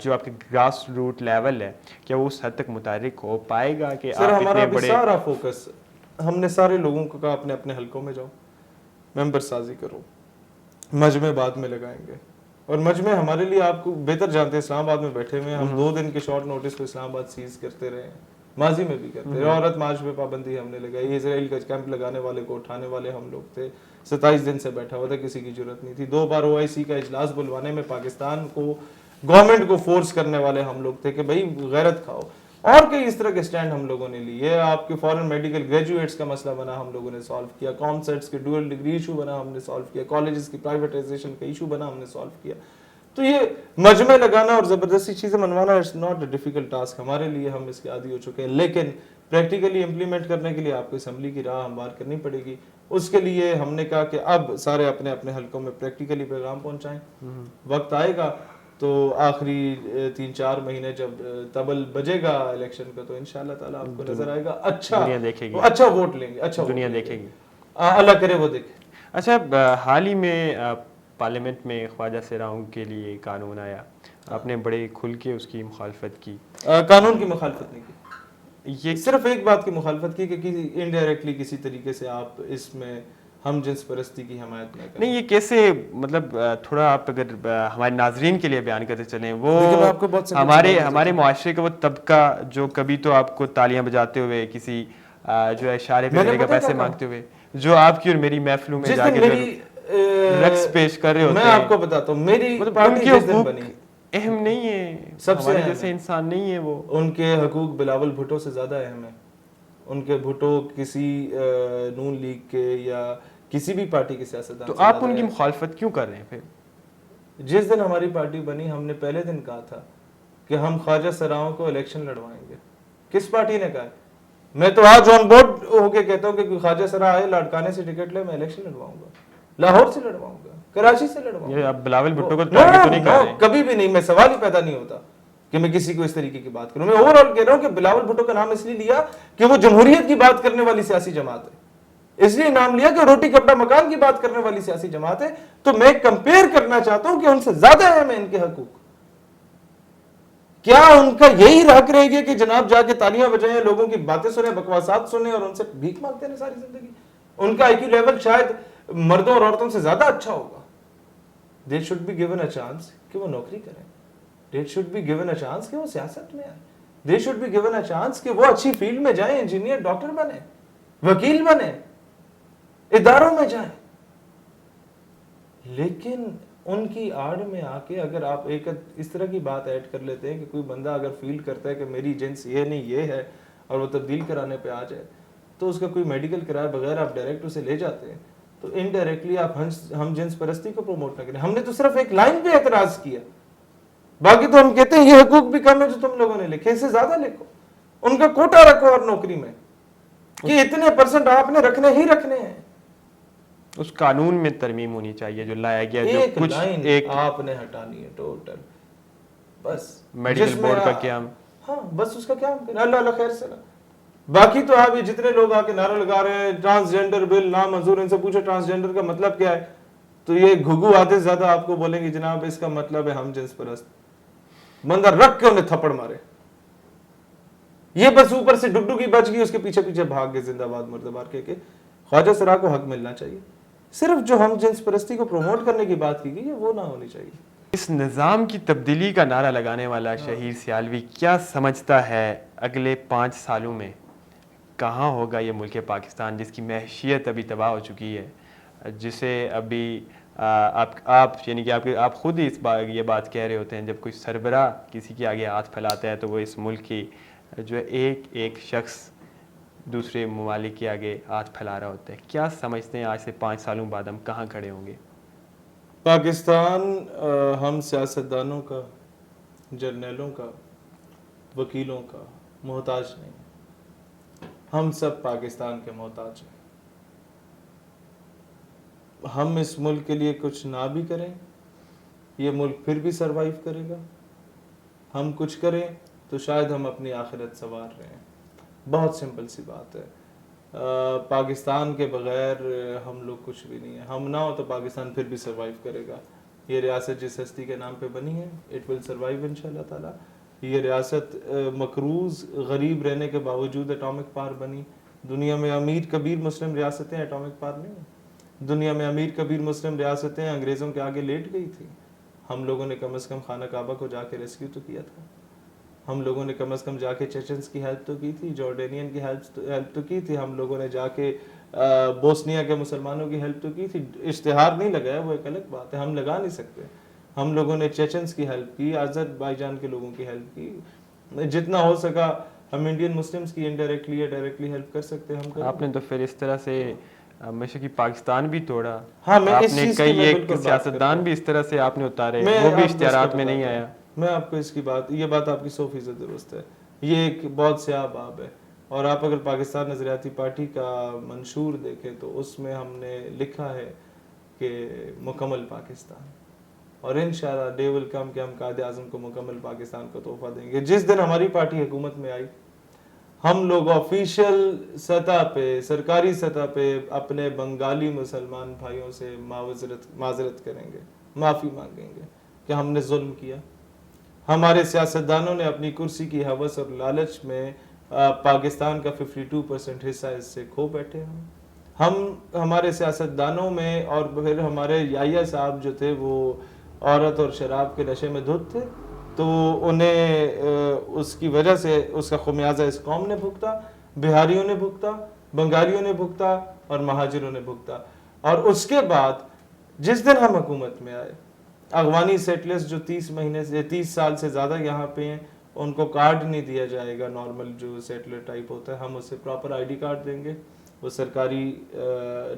جو آپ کے گراس روٹ لیول ہے، کیا وہ اس حد تک متحرک ہو پائے گا کہ سر آپ ہمارا اتنے بھی بڑے؟ سارا فوکس، ہم نے سارے لوگوں کو کہا اپنے اپنے حلقوں میں جاؤ، ممبر سازی کرو، مجمع بعد میں لگائیں گے، اور مجمع ہمارے لیے آپ کو بہتر جانتے ہیں، اسلام آباد میں بیٹھے ہوئے ہم 2 دن کے شارٹ نوٹس پہ اسلام آباد سیز کرتے رہے ہیں، ماضی میں بھی کرتے رہے، عورت مارچ پہ پابندی ہم نے لگائی، اسرائیل کا کیمپ لگانے والے کو اٹھانے والے ہم لوگ تھے، 27 دن سے بیٹھا ہوا تھا، کسی کی ضرورت نہیں تھی، 2 بار OIC کا اجلاس بلوانے میں پاکستان کو گورنمنٹ کو فورس کرنے والے ہم لوگ تھے کہ بھائی غیرت کھاؤ، اور کئی اس طرح کے سٹینڈ ہم لوگوں نے لیے، آپ کے فورن میڈیکل گریجویٹس کا مسئلہ بنا ہم لوگوں نے سالو کیا، کانسرٹس کے ڈوئل ڈگری ایشو بنا ہم نے سالو کیا، کالجز کی پرائیویٹائزیشن کا ایشو بنا ہم نے سالو کیا. تو یہ مجمع لگانا اور زبردستی چیزیں منوانا it's not a difficult task ہمارے لیے، ہم اس کے عادی ہو چکے ہیں، لیکن پریکٹیکلی امپلیمنٹ کرنے کے لیے آپ کو اسمبلی کی راہ ہموار کرنی پڑے گی. اس کے لیے ہم نے کہا کہ اب سارے اپنے اپنے حلقوں میں پریکٹیکلی پیغام پہنچائیں. وقت آئے گا تو آخری 3-4 مہینے جب تبل بجے گا الیکشن کا تو انشاءاللہ تعالیٰ آپ کو نظر آئے گا اچھا ووٹ لیں گے، اچھا دنیا دیکھے گی، اللہ کرے وہ دیکھے. اچھا، حال ہی میں پارلیمنٹ میں خواجہ سراؤں کے لیے قانون آیا، آپ نے بڑے کھل کے اس کی مخالفت کی. قانون کی مخالفت نہیں کی، یہ صرف ایک بات کی مخالفت کی کہ انڈائریکٹلی کسی طریقے سے آپ اس میں ہم جنس پرستی کی حمایت نہ کریں. نہیں، یہ کیسے، مطلب تھوڑا آپ اگر ہمارے ناظرین کے لیے بیان کرتے چلیں، وہ ہمارے معاشرے کا وہ طبقہ جو کبھی تو آپ کو تالیاں بجاتے ہوئے، کسی جو ہے اشارے پہ دینے کا پیسے مانگتے ہوئے، جو آپ کی اور میری محفلوں میں جا کے رقص پیش کر رہے ہوتے ہیں، میں آپ کو بتاتا ہوں میری ان کے حقوق اہم نہیں ہے، سب سے جیسے انسان نہیں ہے وہ. ان کے حقوق بلاول بھٹو سے زیادہ اہم ہے. ان کے بھٹو کسی نون لیگ کے یا کسی بھی پارٹی کے سیاستدان، تو آپ ان کی مخالفت کیوں کر رہے ہیں پھر؟ جس دن ہماری پارٹی بنی ہم نے پہلے دن کہا تھا کہ ہم خواجہ سراؤں کو الیکشن لڑوائیں گے. کس پارٹی نے کہا ہے؟ میں تو آج آن بورڈ ہو کے کہتا ہوں کہ کوئی خواجہ سرا آئے لاڑکانے سے ٹکٹ لے، میں الیکشن لڑواؤں گا، لاہور سے لڑواؤں گا، کراچی سے لڑواؤں گا. اب بلاول بھٹو کو ٹارگٹ تو نہیں کر رہے؟ کبھی بھی نہیں، میں سوال ہی پیدا نہیں ہوتا کہ میں کسی کو اس طریقے کی بات کروں. میں اوور آل کہہ رہا ہوں کہ بلاول بھٹو کا نام اس لیے لیا کہ وہ جمہوریت کی بات کرنے والی سیاسی جماعت ہے، اس لیے نام لیا کہ روٹی کپڑا مکان کی بات کرنے والی سیاسی جماعت ہے. تو میں کمپیئر کرنا چاہتا ہوں کہ ان سے زیادہ اہم ہے ان کے حقوق. کیا ان کا یہی حق رہے گی کہ جناب جا کے تالیاں بجائیں، لوگوں کی باتیں سنیں، بکواسات سنیں اور ان سے بھیک مانگتے ہیں ساری زندگی؟ ان کا IQ لیول شاید مردوں اور عورتوں سے زیادہ اچھا ہوگا. They should be given a chance کہ وہ نوکری کریں. They should be given a chance کہ وہ سیاست میں آئیں. They should be given a chance کہ وہ اچھی فیلڈ میں جائیں، انجینئر، ڈاکٹر بنیں، وکیل بنیں، اداروں میں جائیں. لیکن ان کی آڑ میں آ کے اگر آپ ایک اس طرح کی بات ایڈ کر لیتے ہیں کہ کوئی بندہ اگر فیل کرتا ہے کہ میری جنس یہ نہیں یہ ہے اور وہ تبدیل کرانے پہ آ جائے تو اس کا کوئی میڈیکل کرائے بغیر آپ ڈائریکٹ اسے لے جاتے ہیں تو انڈائریکٹلی آپ ہم جنس پرستی کو پروموٹ نہ کریں. ہم نے تو صرف ایک لائن پہ اعتراض کیا، باقی تو ہم کہتے ہیں یہ حقوق بھی کم ہے جو تم لوگوں نے لکھے، اس سے زیادہ لکھو، ان کا کوٹا رکھو اور نوکری میں کہ اتنے پرسنٹ آپ نے رکھنے ہی رکھنے ہیں. اس قانون میں ترمیم ہونی چاہیے جو لایا گیا، جو ایک کچھ لائن ایک آپ نے ہٹانی ہے ٹوٹل، بس میڈیکل بورڈ کا قیام. ہاں بس اس کا قیام کریں، اللہ اللہ خیر سے. باقی تو آپ یہ جتنے لوگ آ کے نعرہ لگا رہے ہیں ٹرانسجینڈر بل نامنظور، ان سے پوچھو ٹرانسجینڈر کا مطلب کیا ہے تو یہ گھگو آتے زیادہ آپ کو بولیں گے جناب اس کا مطلب ہے ہم جنس پرست. بندہ رکھ کے انہیں تھپڑ مارے، یہ بس اوپر سے ڈگڈگی بچ گئی، اس کے پیچھے پیچھے بھاگ گئے زندہ باد مردبار کہہ کے. خواجہ سرا کو حق ملنا چاہیے، صرف جو ہم جنس پرستی کو پروموٹ کرنے کی بات کی گئی ہے وہ نہ ہونی چاہیے. اس نظام کی تبدیلی کا نعرہ لگانے والا شہیر سیالوی کیا سمجھتا ہے اگلے 5 سالوں میں کہاں ہوگا یہ ملک پاکستان، جس کی معیشیت ابھی تباہ ہو چکی ہے، جسے ابھی آپ یعنی کہ آپ خود ہی یہ بات کہہ رہے ہوتے ہیں، جب کوئی سربراہ کسی کے آگے ہاتھ پھیلاتا ہے تو وہ اس ملک کی جو ہے ایک شخص دوسرے ممالک کے آگے ہاتھ پھیلا رہا ہوتا ہے. کیا سمجھتے ہیں آج سے 5 سالوں بعد ہم کہاں کھڑے ہوں گے؟ پاکستان ہم سیاستدانوں کا، جرنیلوں کا، وکیلوں کا محتاج نہیں، ہم سب پاکستان کے محتاج ہیں. ہم اس ملک کے لیے کچھ نہ بھی کریں یہ ملک پھر بھی سروائیو کرے گا، ہم کچھ کریں تو شاید ہم اپنی آخرت سنوار رہے ہیں. بہت سمپل سی بات ہے. پاکستان کے بغیر ہم لوگ کچھ بھی نہیں ہے. ہم نہ ہو تو پاکستان پھر بھی سروائیو کرے گا. یہ ریاست جس ہستی کے نام پہ بنی ہے, اٹ ول سروائیو انشاءاللہ تعالیٰ. یہ ریاست مقروض غریب رہنے کے باوجود ایٹامک پاور بنی. دنیا میں امیر کبیر مسلم ریاستیں ایٹامک پاور نہیں ہیں. دنیا میں امیر کبیر مسلم ریاستیں انگریزوں کے آگے لیٹ گئی تھی. ہم لوگوں نے کم از کم خانہ کعبہ کو جا کے ریسکیو تو کیا تھا. ہم لوگوں نے کم از کم جا کے چیچنس کی ہیلپ تو کی تھی, جارڈینین کی ہیلپ تو کی تھی. ہم لوگوں نے جا کے بوسنیا کے مسلمانوں کی ہیلپ تو کی تھی. اشتہار نہیں لگایا وہ ایک الگ بات ہے, ہم لگا نہیں سکتے. ہم لوگوں نے چیچنس کی ہیلپ کی, آذربائیجان کے لوگوں کی ہیلپ کی. جتنا ہو سکا ہم انڈین مسلمز کی انڈائریکٹلی یا ڈائریکٹلی ہیلپ کر سکتے ہیں. ہم آپ نے تو پھر اس طرح سے مشرقی پاکستان بھی توڑا. ہاں, میں آپ اس نے چیز کئی ایک سیاستدان بھی اس طرح سے آپ نے اتارے, وہ بھی اشتہارات میں نہیں آیا. میں آپ کو اس کی بات, یہ بات آپ کی 100% درست ہے. یہ ایک بہت سیاہ باب ہے. اور آپ اگر پاکستان نظریاتی پارٹی کا منشور دیکھیں تو اس میں ہم نے لکھا ہے کہ مکمل پاکستان, اور انشاءاللہ ڈے ول کم کہ ہم قائد اعظم کو مکمل پاکستان کو تحفہ دیں گے. جس دن ہماری پارٹی حکومت میں آئی, ہم لوگ آفیشیل سطح پہ, سرکاری سطح پہ اپنے بنگالی مسلمان بھائیوں سے معذرت کریں گے, معافی مانگیں گے کہ ہم نے ظلم کیا. ہمارے سیاستدانوں نے اپنی کرسی کی ہوس اور لالچ میں پاکستان کا 52% حصہ اس سے کھو بیٹھے. ہمارے سیاستدانوں میں, اور پھر ہمارے یحییٰ صاحب جو تھے وہ عورت اور شراب کے نشے میں دھت تھے, تو انہیں اس کی وجہ سے اس کا خمیازہ اس قوم نے بھگتا, بہاریوں نے بھگتا, بنگالیوں نے بھگتا اور مہاجروں نے بھگتا. اور اس کے بعد جس دن ہم حکومت میں آئے, افغانی سیٹلرز جو 30 سال سے زیادہ یہاں پہ ہیں, ان کو کارڈ نہیں دیا جائے گا نارمل جو سیٹلر ٹائپ ہوتا ہے. ہم اسے پراپر آئی ڈی کارڈ دیں گے, وہ سرکاری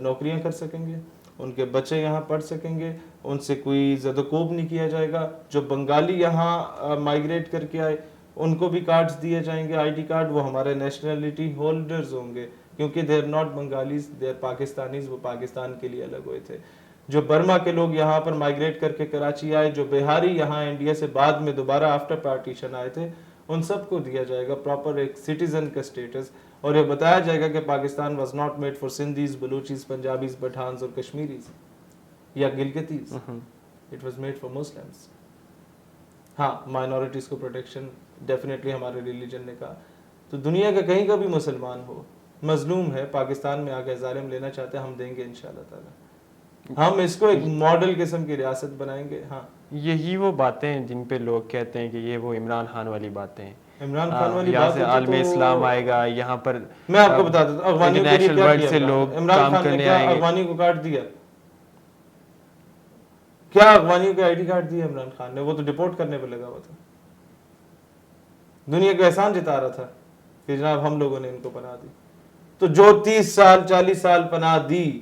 نوکریاں کر سکیں گے, ان کے بچے یہاں پڑھ سکیں گے, ان سے کوئی زد و کوب نہیں کیا جائے گا. جو بنگالی یہاں مائگریٹ کر کے آئے ان کو بھی کارڈز دیے جائیں گے, آئی ڈی کارڈ. وہ ہمارے نیشنلٹی ہولڈرز ہوں گے, کیونکہ they are not Bengalis, they are Pakistanis. وہ پاکستان کے لیے الگ ہوئے تھے. جو برما کے لوگ یہاں پر مائگریٹ کر کے کراچی آئے, جو بہاری یہاں انڈیا سے بعد میں دوبارہ آفٹر پارٹیشن آئے تھے, ان سب کو دیا جائے گا پراپر ایک سٹیزن کا سٹیٹس. اور یہ بتایا جائے گا کہ Pakistan was not made for Sindhis, Balochis, Punjabis, Pathans اور کشمیریز یا Gilgitis. It was made for Muslims. ہاں, مائنورٹیز کو پروٹیکشن ڈیفینیٹلی ہمارے ریلیجن نے کہا. تو دنیا کا کہیں کا بھی مسلمان ہو, مظلوم ہے, پاکستان میں آ کے ظالم لینا چاہتے ہیں, ہم دیں گے انشاءاللہ تعالی. ہم اس کو ایک ماڈل قسم کی ریاست بنائیں گے. ہاں, یہی وہ باتیں ہیں جن پہ لوگ کہتے ہیں کہ یہ وہ عمران خان والی باتیں ہیں. عمران خان والی یہاں بات سے عالم اسلام آئے گا, یہاں پر میں آپ کو بتا دیتا ہوں افغانیوں کے لیے کیا کیا. سے لوگ عمران خان نے کیا افغانیوں کو کارڈ دیا؟ کیا افغانیوں کے آئی ڈی کارڈ دیا عمران خان نے؟ وہ تو ڈپورٹ کرنے پہ لگا ہوا تھا. دنیا کا احسان جتا رہا تھا کہ جناب ہم لوگوں نے ان کو پناہ دی. تو جو 30 سال 40 سال پناہ دی,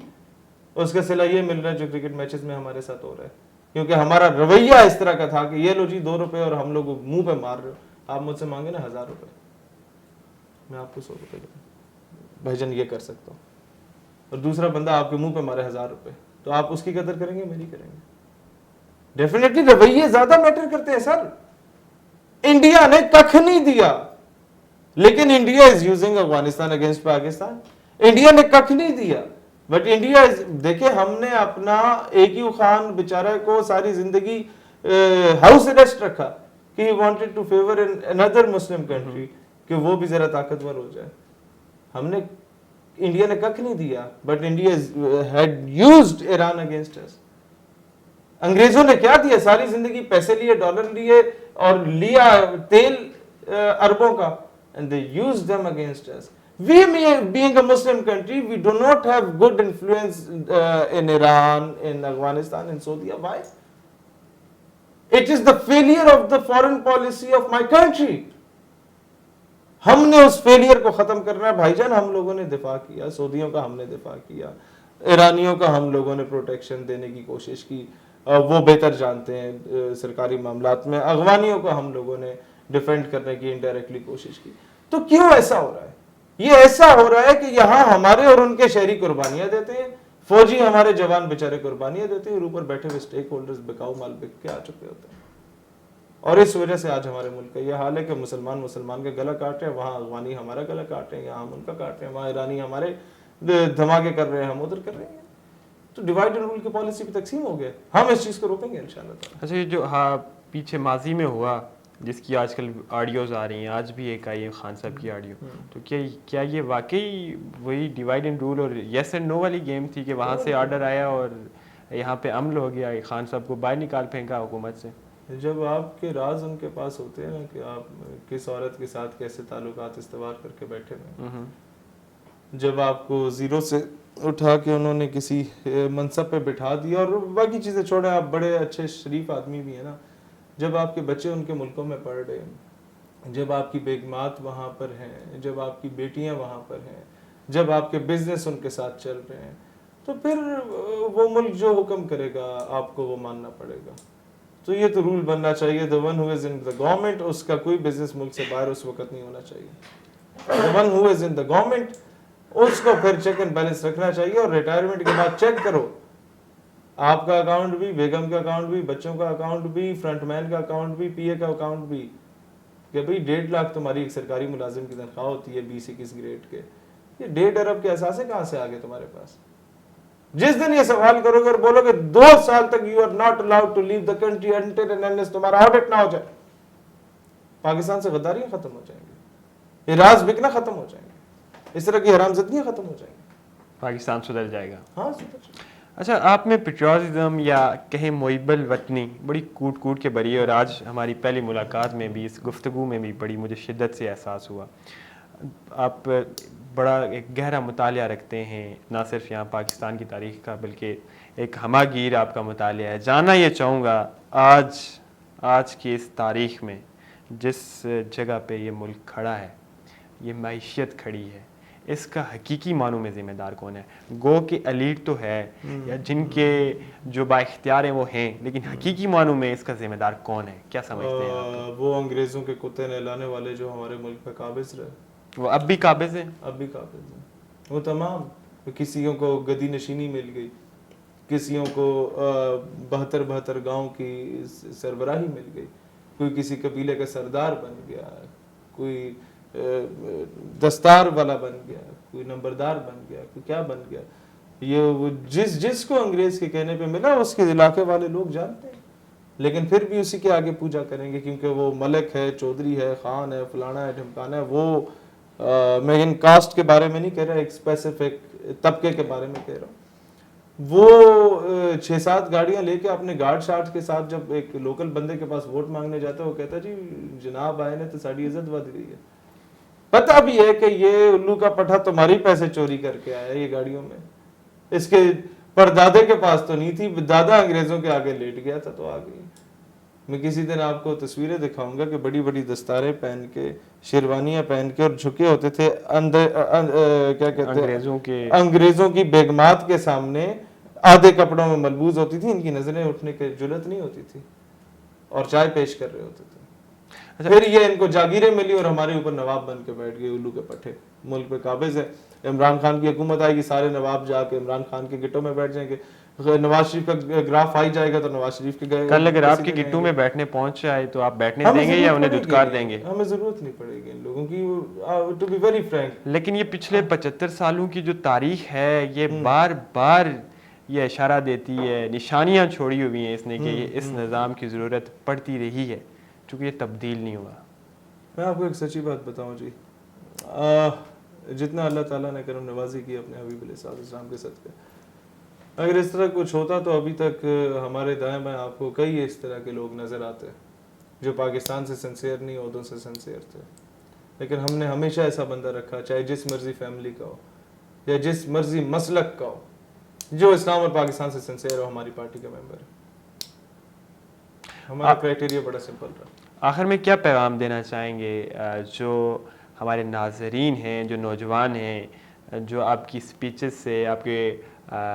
اس کا صلہ یہ مل رہا ہے جو کرکٹ میچز میں ہمارے ساتھ ہو رہا ہے. کیونکہ ہمارا رویہ اس طرح کا تھا کہ یہ لو جی 2 روپے اور ہم لوگ منہ پہ مار رہے ہو. آپ مجھ سے مانگے نا 1000 روپے, میں آپ کو 100 روپے دوں بھائی جان, یہ کر سکتا ہوں. اور دوسرا بندہ آپ کے منہ پہ مارے 1000 روپے, تو آپ اس کی قدر کریں گے, میری کریں گے؟ ڈیفینیٹلی رویے زیادہ میٹر کرتے ہیں سر. انڈیا نے ککھ نہیں دیا, لیکن India is using Afghanistan against Pakistan. India نے ککھ نہیں دیا, بٹ انڈیا دیکھیں ہم نے اپنا AQ خان بیچارہ کو ساری زندگی ہاؤس اریسٹ رکھا کہ he wanted to favor another Muslim country کہ وہ بھی ذرا طاقتور ہو جائے. ہم نے, انڈیا نے ککھ نہیں دیا, but India had used Iran against us. انگریزوں نے کیا دیا؟ ساری زندگی پیسے لیے, ڈالر لیے اور لیا تیل اربوں کا, and they used them against us. We being a Muslim country, we do not have good influence in Iran, in Afghanistan, in Saudi. Why? It is the failure of the foreign policy of my country. ہم نے اس failure کو ختم کرنا ہے بھائی جان. ہم لوگوں نے دفاع کیا, سعودیوں کا ہم نے دفاع کیا, ایرانیوں کا ہم لوگوں نے پروٹیکشن دینے کی کوشش کی, وہ بہتر جانتے ہیں سرکاری معاملات میں. افغانیوں کو ہم لوگوں نے ڈیفینڈ کرنے کی انڈائریکٹلی کوشش کی. تو کیوں ایسا ہو رہا ہے؟ یہ ایسا ہو رہا ہے کہ یہاں ہمارے اور ان کے شہری قربانیاں دیتے ہیں, فوجی ہمارے جوان بیچارے قربانیاں دیتے ہیں, اور اوپر بیٹھے ہوئے اسٹیک ہولڈرز بکاؤ مال بک کے آ چکے ہوتے ہیں. اور اس وجہ سے آج ہمارے ملک کا یہ حال ہے کہ مسلمان کا گلا کاٹ رہے ہیں, وہاں افغانی ہمارا گلا کاٹ رہے ہیں, یہاں ہم ان کا کاٹ رہے ہیں, وہاں ایرانی ہمارے دھماکے کر رہے ہیں, ہم ادھر کر رہے ہیں. تو ڈیوائڈ اینڈ رول کی پالیسی پہ تقسیم ہو گیا. ہم اس چیز کو روکیں گے انشاءاللہ تعالی. اچھا, یہ جو پیچھے ماضی میں ہوا جس کی آج کل آڈیوز آ رہی ہیں, آج بھی ایک آئی ہے خان صاحب کی آڈیو, تو کیا یہ واقعی وہی ڈیوائڈ اینڈ رول اور یس اینڈ نو والی گیم تھی کہ وہاں سے آرڈر آیا اور یہاں پہ عمل ہو گیا, خان صاحب کو باہر نکال پھینکا حکومت سے؟ جب آپ کے راز ان کے پاس ہوتے ہیں نا کہ آپ کس عورت کے ساتھ کیسے تعلقات استوار کر کے بیٹھے ہوئے, جب آپ کو زیرو سے اٹھا کے انہوں نے کسی منصب پہ بٹھا دیا, اور باقی چیزیں چھوڑیں, آپ بڑے اچھے شریف آدمی بھی ہیں نا, جب آپ کے بچے ان کے ملکوں میں پڑھ رہے ہیں, جب آپ کی بیگمات وہاں پر ہیں, جب آپ کی بیٹیاں وہاں پر ہیں, جب آپ کے بزنس ان کے ساتھ چل رہے ہیں, تو پھر وہ ملک جو حکم کرے گا آپ کو وہ ماننا پڑے گا. تو یہ تو رول بننا چاہیے, the one who is in the government, اس کا کوئی بزنس ملک سے باہر اس وقت نہیں ہونا چاہیے. the one who is in the government, اس کو پھر چیک اینڈ بیلنس رکھنا چاہیے, اور ریٹائرمنٹ کے بعد چیک کرو آپ کا اکاؤنٹ بھی, بیگم کا اکاؤنٹ بھی, بچوں کا اکاؤنٹ بھی, فرنٹ مین کا اکاؤنٹ بھی, پی اے کا اکاؤنٹ بھی, کہ بھئی 1.5 لاکھ تمہاری ایک سرکاری ملازم کی تنخواہ ہوتی ہے 20-21 گریڈ کے, یہ 1.5 ارب کے اثاثے کہاں سے آگے تمہارے پاس؟ جس دن یہ سوال کرو گے اور بولو گے 2 سال تک you are not allowed to leave the country until and unless تمہارا آڈٹ نہ ہو جائے, پاکستان سے غداریاں ختم ہو جائیں گی, راز بکنا ختم ہو جائیں گے, اس طرح کی حرام زدگیاں ختم ہو جائیں گی, پاکستان سدھر جائے گا. ہاں سدھر جائے گا. اچھا, آپ میں پیٹریوٹزم یا کہیں محب الوطنی بڑی کوٹ کوٹ کے بری ہے, اور آج ہماری پہلی ملاقات میں بھی, اس گفتگو میں بھی بڑی مجھے شدت سے احساس ہوا. آپ بڑا ایک گہرا مطالعہ رکھتے ہیں, نہ صرف یہاں پاکستان کی تاریخ کا بلکہ ایک ہماگیر آپ کا مطالعہ ہے. جاننا یہ چاہوں گا آج کی اس تاریخ میں جس جگہ پہ یہ ملک کھڑا ہے, یہ معیشت کھڑی ہے, اس کا حقیقی معنوں میں ذمہ دار کون ہے؟ گو کہ ایلیٹ تو ہے یا جن کے جو با اختیار ہیں وہ ہیں, لیکن حقیقی معنوں میں اس کا ذمہ دار کون ہے؟ کیا سمجھتے ہیں آپ؟ وہ انگریزوں کے کتے نہلانے والے جو ہمارے ملک پہ قابض رہے, وہ اب بھی قابض ہیں, اب بھی قابض ہیں. وہ تمام, کسیوں کو گدی نشینی مل گئی, کسیوں کو 72 گاؤں کی سربراہی مل گئی, کوئی کسی قبیلے کا سردار بن گیا, کوئی دستار والا بن گیا, کوئی نمبردار بن گیا, کوئی کیا بن گیا. یہ وہ جس کو انگریز کے کہنے پہ ملا اس کے علاقے والے لوگ جانتے ہیں, لیکن پھر بھی اسی کے آگے پوجا کریں گے کیونکہ وہ ملک ہے, چودھری ہے, خان ہے, فلانا ہے, ڈھمکانا ہے. وہ میں ان کاسٹ کے بارے میں نہیں کہہ رہا, ایک اسپیسیفک طبقے کے بارے میں کہہ رہا ہوں. وہ 6-7 گاڑیاں لے کے اپنے گارڈ شارٹ کے ساتھ جب ایک لوکل بندے کے پاس ووٹ مانگنے جاتا ہے, وہ کہتا ہے جی جناب آئے نے تو ساری عزت ود گئی ہے. پتہ بھی ہے کہ یہ الو کا پٹھا تمہاری پیسے چوری کر کے آیا یہ گاڑیوں میں, اس کے پردادے کے پاس تو نہیں تھی, دادا انگریزوں کے آگے لیٹ گیا تھا تو آ گئی. میں کسی دن آپ کو تصویریں دکھاؤں گا کہ بڑی بڑی دستاریں پہن کے, شیروانیاں پہن کے, اور جھکے ہوتے تھے کیا کہتے ہیں انگریزوں کی بیگمات کے سامنے, آدھے کپڑوں میں ملبوس ہوتی تھی, ان کی نظریں اٹھنے کی جرت نہیں ہوتی تھی, اور چائے پیش کر رہے ہوتے تھے. پھر یہ ان کو جاگیریں ملی اور ہمارے اوپر نواب بن کے بیٹھ گئے الو کے پٹھے, ملک پہ قابض ہے. عمران خان کی حکومت آئے گی, سارے نواب جا کے عمران خان کے گٹوں میں بیٹھ جائیں گے. نواز شریف کا گراف آئی جائے گا تو نواز شریف کے گئے, کل اگر آپ کے گٹوں میں بیٹھنے پہنچ جائے تو آپ بیٹھنے دیں گے یا انہیں دھتکار دیں گے؟ ہمیں ضرورت نہیں پڑے گی ان لوگوں کی, ٹو بی ویری فرینک. لیکن یہ پچھلے 75 سالوں کی جو تاریخ ہے یہ بار بار یہ اشارہ دیتی ہے, نشانیاں چھوڑی ہوئی ہیں اس نے کہ اس نظام کی ضرورت پڑتی رہی ہے, چونکہ یہ تبدیل نہیں ہوا. میں آپ کو ایک سچی بات بتاؤں جی, جتنا اللہ تعالیٰ نے کرم نوازی کی اپنے حبیب علیہ السلام کے صدقے, اگر اس طرح کچھ ہوتا تو ابھی تک ہمارے دائیں بائیں آپ کو کئی اس طرح کے لوگ نظر آتے جو پاکستان سے سنسیئر نہیں, عہدوں سے سنسیئر تھے. لیکن ہم نے ہمیشہ ایسا بندہ رکھا, چاہے جس مرضی فیملی کا ہو یا جس مرضی مسلک کا ہو, جو اسلام اور پاکستان سے سنسیئر ہو, ہماری پارٹی کا ممبر ہے. ہمارا کرائٹیریا بڑا سمپل رہا. آخر میں کیا پیغام دینا چاہیں گے جو ہمارے ناظرین ہیں, جو نوجوان ہیں, جو آپ کی سپیچز سے, آپ کے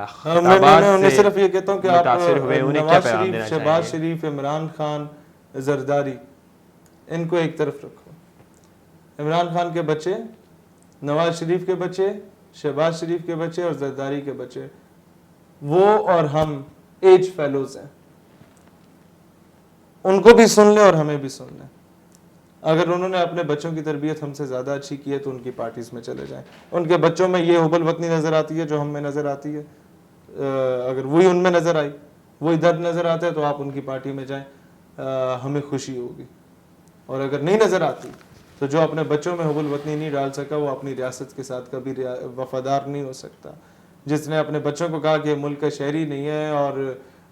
خطابات سے صرف یہ کہتا ہوں کہ آپ متاثر ہوئے, انہیں کیا پیغام دینا چاہیں گے؟ شہباز شریف, عمران خان, زرداری, ان کو ایک طرف رکھو. عمران خان کے بچے, نواز شریف کے بچے, شہباز شریف کے بچے اور زرداری کے بچے, وہ اور ہم ایج فیلوز ہیں. ان کو بھی سن لیں اور ہمیں بھی سن لیں. اگر انہوں نے اپنے بچوں کی تربیت ہم سے زیادہ اچھی کی ہے تو ان کی پارٹیز میں چلے جائیں. ان کے بچوں میں یہ حب الوطنی نظر آتی ہے جو ہم میں نظر آتی ہے, اگر وہی ان میں نظر آئی, وہی درد نظر آتا ہے, تو آپ ان کی پارٹی میں جائیں, ہمیں خوشی ہوگی. اور اگر نہیں نظر آتی تو جو اپنے بچوں میں حب الوطنی نہیں ڈال سکا وہ اپنی ریاست کے ساتھ کبھی وفادار نہیں ہو سکتا. جس نے اپنے بچوں کو کہا کہ یہ ملک کا شہری نہیں ہے اور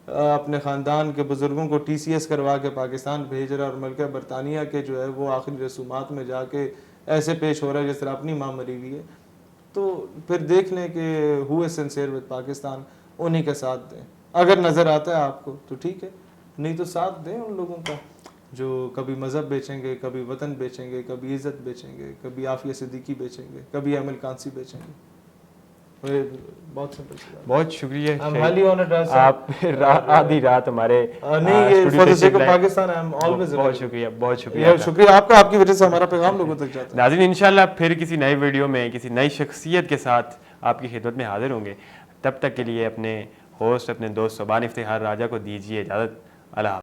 اپنے خاندان کے بزرگوں کو ٹی سی ایس کروا کے پاکستان بھیج رہا ہے اور ملکہ برطانیہ کے جو ہے وہ آخری رسومات میں جا کے ایسے پیش ہو رہا ہے جس طرح اپنی ماں مری ہوئی ہے, تو پھر دیکھ لیں کہ ہو از سنسیئر ود پاکستان, انہی کا ساتھ دیں. اگر نظر آتا ہے آپ کو تو ٹھیک ہے, نہیں تو ساتھ دیں ان لوگوں کا جو کبھی مذہب بیچیں گے, کبھی وطن بیچیں گے, کبھی عزت بیچیں گے, کبھی عافیہ صدیقی بیچیں گے, کبھی ایمل کانسی بیچیں گے. بہت سمپل سی بات. بہت شکریہ I'm highly honored sir. آپ آدھی رات ہمارے نہیں, یہ for the sake of Pakistan I am always بہت شکریہ, بہت شکریہ. یہ شکریہ آپ کا, آپ کی وجہ سے ہمارا پیغام لوگوں تک جاتا ہے. ناظرین انشاءاللہ پھر کسی نئی ویڈیو میں کسی نئی شخصیت کے ساتھ آپ کی خدمت میں حاضر ہوں گے. تب تک کے لیے اپنے ہوسٹ اپنے دوست صوبان افتخار راجہ کو دیجیے اجازت. اللہ حافظ.